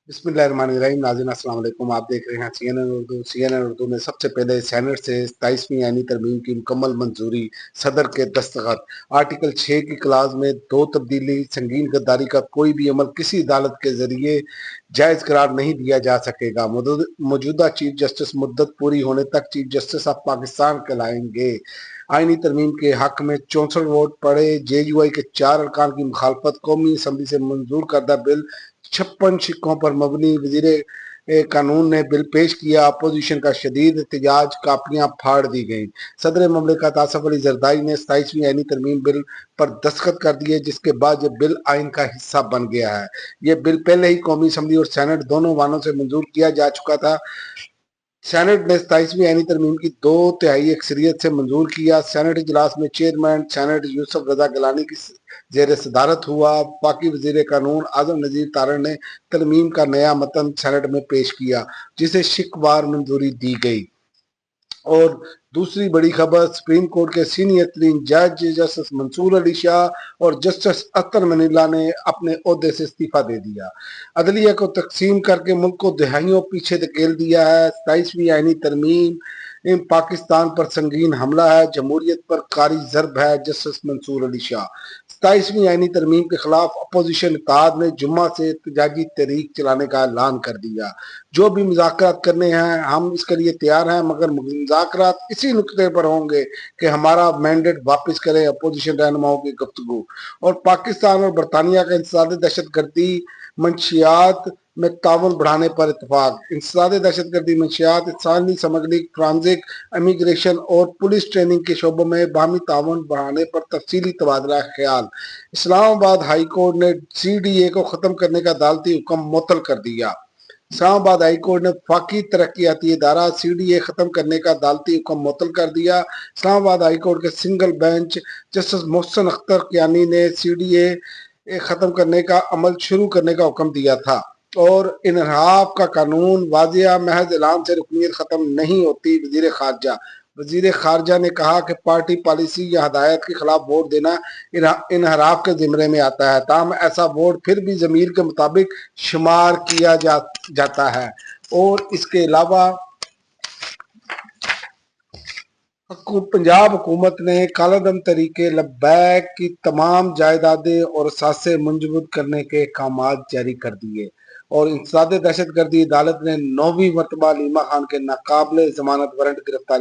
बिस्मिल्लाहिर्रहमानिर्रहीम। नाज़रीन अस्सलाम वालेकुम। आप देख रहे हैं CNN उर्दू में सबसे पहले सेनेट से 27वीं आईनी तरमीम की मुकम्मल मंजूरी, सदर के दस्तखत। आर्टिकल 6 की क्लास में दो तब्दीली। संगीन गद्दारी का कोई भी अमल किसी अदालत के जरिए जायज़ करार नहीं दिया जा सकेगा। मौजूदा चीफ जस्टिस मुद्दत पूरी होने तक चीफ जस्टिस ऑफ पाकिस्तान कहलाएंगे। आईनी तरमीम के हक में 64 वोट पड़े। JUI के 4 अरकान की मुखालफत। कौमी असम्बली से मंजूर करदा बिल 56 शिक्कों पर मबनी। वजीर कानून ने बिल पेश किया। अपोजिशन का शदीद एहतजाज। कापियां फाड़ दी गई। सदर ममलिकत आसफ अली जरदारी ने 27वीं आईनी तरमीम बिल पर दस्तखत कर दिए, जिसके बाद ये बिल आइन का हिस्सा बन गया है। ये बिल पहले ही कौमी असम्बली और सेनेट दोनों वालों से मंजूर किया जा चुका था। सेनेट ने 27वीं आईनी तरमीम की 2/3 अक्सरियत से मंजूर किया। सेनेट इजलास में चेयरमैन सेनेट यूसुफ रजा गिलानी की जेर सदारत हुआ। पाकी वजीर कानून आजम नजीर तारण ने तरमीम का नया मतन सेनेट में पेश किया, जिसे शिकवार मंजूरी दी गई। और दूसरी बड़ी खबर, सुप्रीम कोर्ट के सीनियर तरीन जज जस्टिस मंसूर अली शाह और जस्टिस अख्तर मनीला ने अपने ओहदे से इस्तीफा दे दिया। अदलिया को तकसीम करके मुल्क को दहाइयों पीछे धकेल दिया है। 27वीं आईनी तरमीम पाकिस्तान पर संगीन हमला है, जमहूरियत पर कारी जरब है। जस्टिस मंसूर अली शाह। 27वीं आईनी तरमीम के खिलाफ अपोजिशन इत्तेहाद ने जुम्मा से एहतजाजी तहरीक चलाने का ऐलान कर दिया। जो भी मुज़ाकरात करने हैं हम इसके लिए तैयार हैं, मगर मुज़ाकरात इसी नुक्ते पर होंगे कि हमारा मैंडेट वापस करें। अपोजिशन रहनुमाओं की गुफ्तगू। और पाकिस्तान और बरतानिया का इंसदाद दहशतगर्दी मंशियात में ताउन बढ़ाने पर इतफाक। इंसदाद दहशतगर्दी मंशियात, इंसानी स्मगलिंग, ट्रांजिट, इमिग्रेशन और पुलिस ट्रेनिंग के शोबों में बाहमी ताउन बढ़ाने पर तफसीली तबादला ख्याल। इस्लामाबाद हाई कोर्ट ने CDA को खत्म करने का अदालती हुक्म मुअत्तल कर दिया। इस्लामाबाद हाई कोर्ट ने वफाकी तरक्याती इदारा CDA खत्म करने का अदालती हुक्म मुअत्तल कर दिया। इस्लामाबाद हाई कोर्ट के single bench justice Mohsin Akhtar Kayani ने CDA खत्म करने का अमल शुरू करने का हुक्म दिया था। और इनहराफ का कानून वाजिया महज ऐलान से रुकनीत खत्म नहीं होती। वजीर खारजा ने कहा कि पार्टी पॉलिसी या हदायत के खिलाफ वोट देना इनहराफ के जिम्मे में आता है, ताहम ऐसा वोट फिर भी जमीर के मुताबिक शुमार किया जाता है। और इसके अलावा पंजाब हुकूमत ने कालादम तरीके लब्बैक की तमाम जायदादें और असासे मुंजमद करने के अहकामात जारी कर दिए। और इंसदाद दहशतगर्दी अदालत ने 9वीं मरतबा लीमा खान के नाकाबिले जमानत वारंट गिरफ्तारी